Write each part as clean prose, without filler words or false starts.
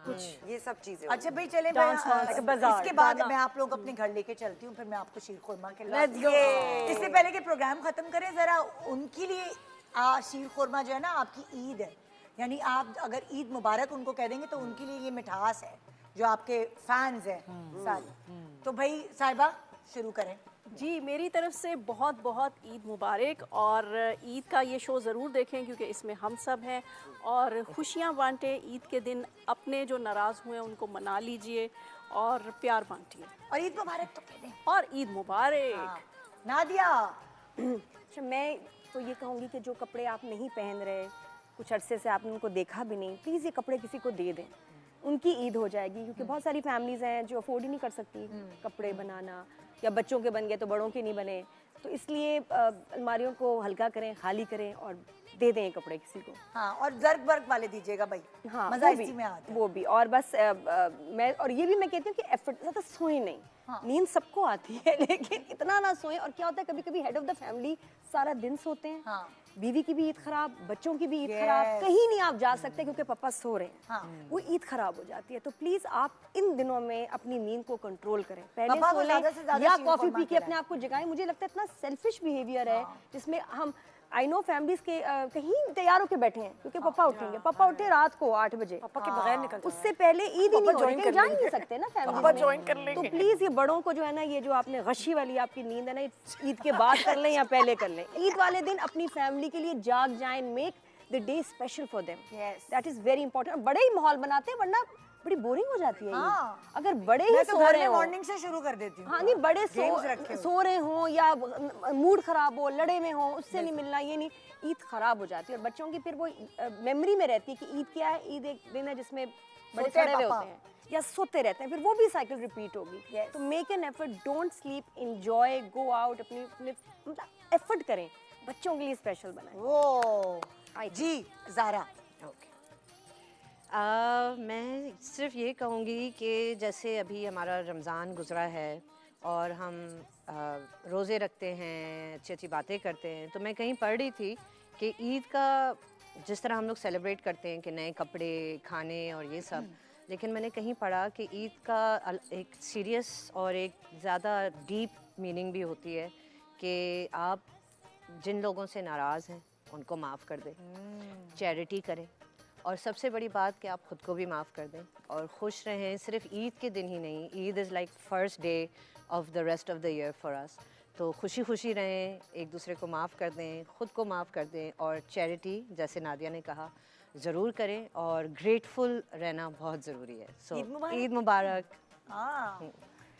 कुछ ये सब चीजें। अच्छा भाई चले इसके बाद मैं आप लोग अपने घर लेके चलती हूँ, फिर मैं आपको शीर खुरमा खिलाऊंगी। इससे पहले कि प्रोग्राम खत्म करें, जरा उनके लिए शीर खुरमा जो है ना आपकी ईद है, यानी आप अगर ईद मुबारक उनको कह देंगे तो उनके लिए ये मिठास है जो आपके फैंस हैं सारे। तो भाई साहिबा शुरू करें। जी, मेरी तरफ से बहुत बहुत ईद मुबारक, और ईद का ये शो ज़रूर देखें क्योंकि इसमें हम सब हैं, और खुशियाँ बांटें। ईद के दिन अपने जो नाराज़ हुए हैं उनको मना लीजिए और प्यार बांटिए, और ईद मुबारक तो कह दें। और ईद मुबारक। हाँ। नादिया। अच्छा, मैं तो ये कहूँगी कि जो कपड़े आप नहीं पहन रहे, कुछ अरसे से आपने उनको देखा भी नहीं, प्लीज़ ये कपड़े किसी को दे दें, उनकी ईद हो जाएगी। क्योंकि बहुत सारी फैमिलीज़ हैं जो अफोर्ड ही नहीं कर सकती कपड़े बनाना, या बच्चों के बन गए तो बड़ों के नहीं बने, तो इसलिए अलमारियों को हल्का करें, खाली करें और दे दें कपड़े किसी को। हाँ, और जर्क वर्क वाले दीजिएगा भाई। हाँ, मजा इसी में आता है। वो भी, और बस मैं और ये भी मैं कहती हूँ कि एफर्ट ज़्यादा सोएं नहीं। हाँ। नींद सबको आती है लेकिन इतना ना सोएं। और क्या होता है, कभी कभी हेड ऑफ द फैमिली सारा दिन सोते हैं। हाँ। बीवी की भी ईद खराब, बच्चों की भी ईद खराब, कहीं नहीं आप जा सकते क्योंकि पापा सो रहे हैं। हाँ। वो ईद खराब हो जाती है। तो प्लीज आप इन दिनों में अपनी नींद को कंट्रोल करें, पहले सो लें या कॉफी पी के अपने आप को जगाएं। मुझे लगता है इतना सेल्फिश बिहेवियर है जिसमें हम, आई नो फैमिलीज के कहीं तैयार होके बैठे हैं क्योंकि पापा उठेंगे, पापा उठे रात को 8 बजे, पापा के बगैर निकल, उससे पहले ईद ही नहीं हो रही, जा ही नहीं सकते ना फैमिली में। तो प्लीज ये बड़ों को जो है ना, ये जो आपने गशी वाली आपकी नींद है ना, ईद के बाद कर लें या पहले कर लें, ईद वाले दिन अपनी फैमिली के लिए जाग जाएं, make the day special for them. That is very important. बड़े ही माहौल बनाते हैं, वरना बड़ी बोरिंग हो जाती है। हाँ। अगर बड़े ही सो रहे हो, मॉर्निंग से शुरू कर देती हूँ। हाँ नहीं, बड़े सो रहे हो या मूड खराब हो, लड़े में हो, उससे नहीं मिलना, ये नहीं, ईद खराब हो जाती है। और बच्चों की फिर वो मेमोरी में रहती है कि ईद क्या है, ईद एक दिन है जिसमें बड़े सड़े हुए होते हैं या सोते रहते हैं, फिर वो भी साइकिल रिपीट होगी। तो make an effort, don't sleep, enjoy, go out, अपने एफर्ट करें, बच्चों के लिए स्पेशल बनाएं। वो जी ज़ारा। मैं सिर्फ ये कहूँगी कि जैसे अभी हमारा रमज़ान गुज़रा है और हम रोज़े रखते हैं, अच्छी अच्छी बातें करते हैं, तो मैं कहीं पढ़ रही थी कि ईद का जिस तरह हम लोग सेलिब्रेट करते हैं कि नए कपड़े, खाने और ये सब, लेकिन मैंने कहीं पढ़ा कि ईद का एक सीरियस और एक ज़्यादा डीप मीनिंग भी होती है कि आप जिन लोगों से नाराज़ हैं उनको माफ़ कर दें, चैरिटी करें, और सबसे बड़ी बात कि आप ख़ुद को भी माफ़ कर दें और खुश रहें। सिर्फ ईद के दिन ही नहीं, Eid is like first day of the rest of the year for us. तो खुशी खुशी रहें, एक दूसरे को माफ़ कर दें, ख़ुद को माफ़ कर दें, और चैरिटी जैसे नादिया ने कहा ज़रूर करें, और ग्रेटफुल रहना बहुत ज़रूरी है। सो ईद मुबारक।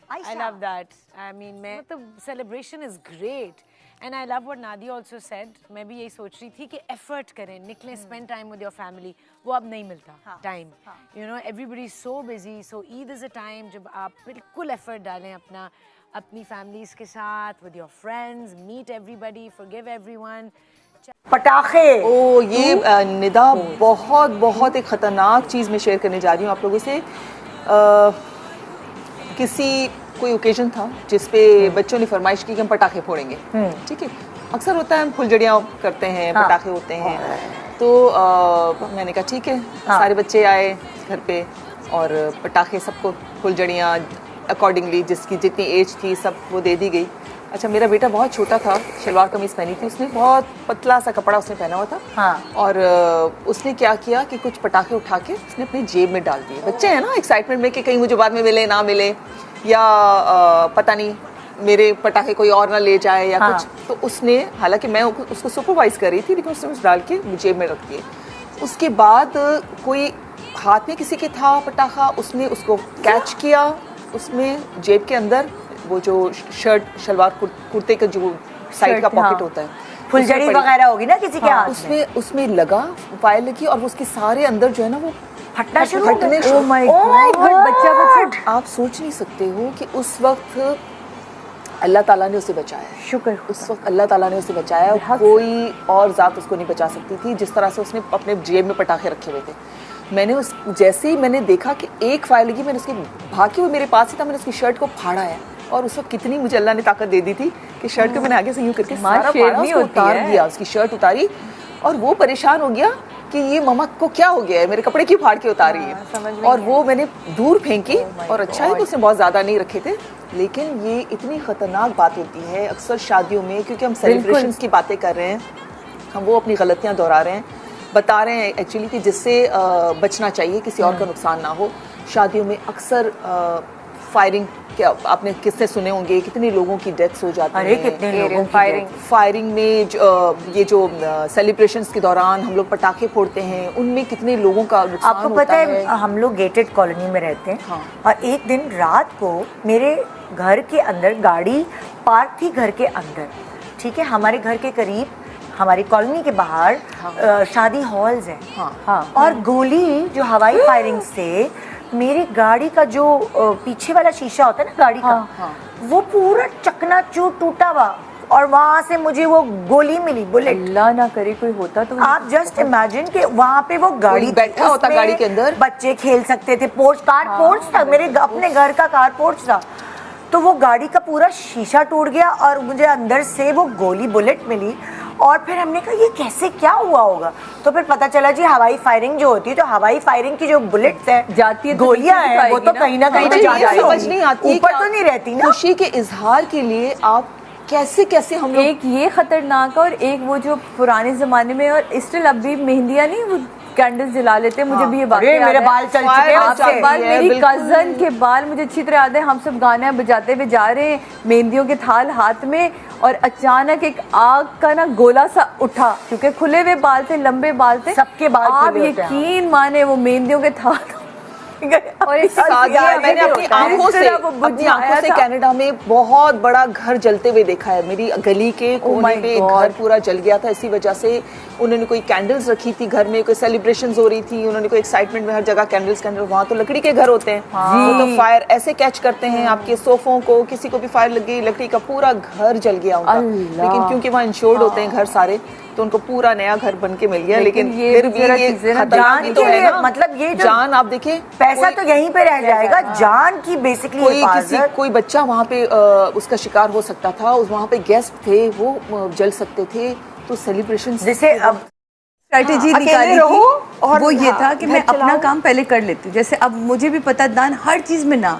I love that. I mean, the celebration is great, and I love what Nadia also said. मैं भी यही सोच रही थी कि effort करें, निकलें, spend time with your family. वो अब नहीं मिलता time. You know, everybody is so busy. So Eid is a time जब आप बिल्कुल effort डालें अपनी families के साथ, with your friends, meet everybody, forgive everyone. पटाखे। ओ ये निदा बहुत बहुत एक ख़तरनाक चीज़ मैं शेयर करने जा रही हूँ आप लोगों से। किसी कोई ओकेजन था जिस पे बच्चों ने फरमाइश की कि हम पटाखे फोड़ेंगे, ठीक है। अक्सर होता है हम फुलझड़ियाँ करते हैं, पटाखे होते हैं, तो मैंने कहा ठीक है। सारे बच्चे आए घर पे और पटाखे सबको फुलझड़ियाँ अकॉर्डिंगली जिसकी जितनी एज थी सब वो दे दी गई। अच्छा, मेरा बेटा बहुत छोटा था, शलवार कमीज़ पहनी थी उसने, बहुत पतला सा कपड़ा उसने पहना हुआ था। हाँ। और उसने क्या किया कि कुछ पटाखे उठा के उसने अपनी जेब में डाल दिए। बच्चे हैं ना एक्साइटमेंट में कि कहीं मुझे बाद में मिले ना मिले, या पता नहीं मेरे पटाखे कोई और ना ले जाए या कुछ। तो उसने, हालांकि मैं उसको सुपरवाइज़ कर रही थी, लेकिन उसने डाल के जेब में रख दिए। उसके बाद कोई हाथ में किसी के था पटाखा, उसने उसको कैच किया, उसमें जेब के अंदर वो जो शर्ट शलवार कुर्ते का जो साइड का पॉकेट होता है, फुलझड़ी वगैरह होगी ना किसी के हाथ में, उसमें लगा, वायर लगी, और उसके सारे अंदर जो है ना वो फटने शुरू। ओह माय गॉड, बच्चा को आप सोच नहीं सकते हो कि उस वक्त अल्लाह ताला ने उसे बचाया। शुक्र, उस वक्त अल्लाह ताला ने उसे बचाया, कोई और ज़ात उसको नहीं बचा सकती थी, जिस तरह से उसने अपने जेब में पटाखे रखे हुए थे। मैंने जैसे ही मैंने देखा कि एक फायर लगी, मैंने उसके भाग के, वो मेरे पास ही था, मैंने उसकी शर्ट को फाड़ा है, और उस वक्त कितनी मुझे अल्लाह ने ताकत दे दी थी कि शर्ट को मैंने आगे से यूँ करके सारा फाड़ा, उसको उतार दिया, उसकी शर्ट उतारी, और वो परेशान हो गया कि ये मम्मा को क्या हो गया है, मेरे कपड़े क्यों फाड़ के उतार रही है। और वो मैंने दूर फेंकी और अच्छा है कि उसने बहुत ज़्यादा नहीं रखे थे। लेकिन ये इतनी ख़तरनाक बात होती है अक्सर शादियों में, क्योंकि हम सेलिब्रेशंस की बातें कर रहे हैं, हम वो अपनी गलतियाँ दोहरा रहे हैं, बता रहे हैं एक्चुअली कि जिससे बचना चाहिए, किसी और का नुकसान ना हो। शादियों में अक्सर फायरिंग, क्या आपने किससे सुने होंगे, कितने लोगों की डेथ्स हो जाती हैं। कितने लोगों फायरिंग में ये जो सेलिब्रेशंस के दौरान हम लोग पटाखे फोड़ते हैं, उनमें कितने लोगों का नुकसान आपको पता है हम लोग गेटेड कॉलोनी में रहते हैं। हाँ। और एक दिन रात को मेरे घर के अंदर गाड़ी पार्क थी, घर के अंदर, ठीक है, हमारे घर के करीब, हमारी कॉलोनी के बाहर शादी हॉल्स हैं। हाँ। और गोली जो हवाई फायरिंग से मेरी गाड़ी का जो पीछे वाला शीशा होता है ना गाड़ी का, वो पूरा चकनाचूर टूटा हुआ, और वहां से मुझे वो गोली मिली, बुलेट। अल्लाह ना करे कोई होता तो। आप जस्ट इमेजिन कि वहां पे वो गाड़ी बैठा होता, गाड़ी के अंदर बच्चे खेल सकते थे, कार पोर्च था, मेरे अपने घर का कार पोर्च था, तो वो गाड़ी का पूरा शीशा टूट गया और मुझे अंदर से वो गोली बुलेट मिली। और फिर हमने कहा ये कैसे, क्या हुआ होगा, तो फिर पता चला जी हवाई फायरिंग जो होती है, तो हवाई फायरिंग की जो बुलेट्स है, जाती है, गोलियां हैं, वो तो कहीं ना कहीं समझ नहीं आती, ऊपर तो नहीं रहती ना। खुशी के इजहार के लिए आप कैसे हम लोग, एक ये खतरनाक और एक वो जो पुराने जमाने में, और स्टिल अब भी मेहंदियां नहीं, वो कैंडल्स जला लेते हैं। मुझे भी ये बात मेरे बाल चल चुके हैं, आपके बाल, मेरी कजन के बाल मुझे अच्छी तरह याद है। हम सब गाना बजाते हुए जा रहे हैं, मेहंदियों के थाल हाथ में, और अचानक एक आग का ना गोला सा उठा, क्योंकि खुले हुए बाल थे, लंबे बाल थे, सबके बाल। आप यकीन माने वो मेहंदियों के थाल और मैंने अपनी आंखों से कनाडा में बहुत बड़ा घर जलते हुए देखा है। मेरी गली के कोने पे घर पूरा जल गया था, इसी वजह से उन्होंने कोई कैंडल्स रखी थी घर में, कोई सेलिब्रेशंस हो रही थी, उन्होंने कोई एक्साइटमेंट में हर जगह कैंडल्स, वहाँ तो लकड़ी के घर होते हैं, वो तो फायर ऐसे कैच करते हैं आपके सोफों को, किसी को भी फायर लग गई, लकड़ी का पूरा घर जल गया उनका। लेकिन क्योंकि वहाँ इंश्योर्ड होते हैं घर सारे, तो उनको पूरा नया घर बन के मिल गया। लेकिन फिर भी ये खतरनाक तो है ना, मतलब ये जान, आप देखिए पैसा तो यहीं पे रह जाएगा, जान की बेसिकली कोई बच्चा वहाँ पे उसका शिकार हो सकता था, वहाँ पे गेस्ट थे, वो जल सकते थे। तो सेलिब्रेशन जैसे अब स्ट्रैटेजी निकाली थी, और वो ये था कि मैं अपना काम पहले कर लेती हूँ। जैसे अब मुझे भी पता दान हर चीज में ना,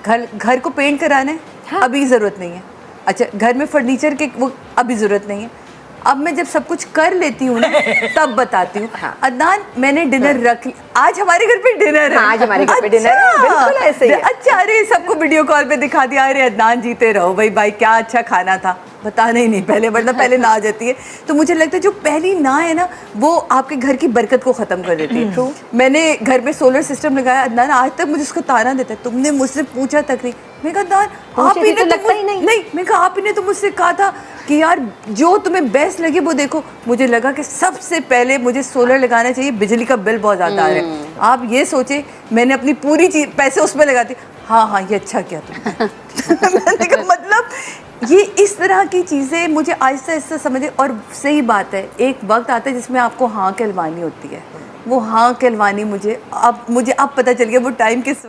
घर को पेंट कराना है, अभी जरूरत नहीं है। अच्छा, घर में फर्नीचर के वो अभी जरूरत नहीं है। अब मैं जब सब कुछ कर लेती हूँ ना तब बताती हूँ। अदनान, मैंने डिनर रख, आज हमारे घर पे डिनर है। आज हमारे घर पे डिनर है, बिल्कुल ऐसे ही। अच्छा, अरे सबको वीडियो कॉल पे दिखा दिया, अरे अदनान जीते रहो भाई क्या अच्छा खाना था, बताना ही नहीं पहले, वरना पहले ना आ जाती है। तो मुझे लगता है जो पहली ना है ना, वो आपके घर की बरकत को खत्म कर देती है। मैंने घर में सोलर सिस्टम लगाया, अदनान आज तक मुझे उसको ताना देता है, तुमने मुझसे पूछा तक नहीं। मैं कहा अदनान आप ही ने तो नहीं, मैं कहा आप ही ने तो मुझसे कहा था कि यार जो तुम्हें बेस्ट लगे वो देखो। मुझे लगा कि सबसे पहले मुझे सोलर लगाना चाहिए, बिजली का बिल बहुत ज़्यादा आ रहा है। आप ये सोचे, मैंने अपनी पूरी चीज पैसे उसमें लगाती। हाँ ये अच्छा किया तुमने। मैंने कहा मतलब ये इस तरह की चीज़ें मुझे आहिस्ता आहिस्ता समझे। और सही बात है, एक वक्त आता है जिसमें आपको हाँ कहलवानी होती है, वो हाँ कहलवानी मुझे अब पता चल गया वो टाइम किस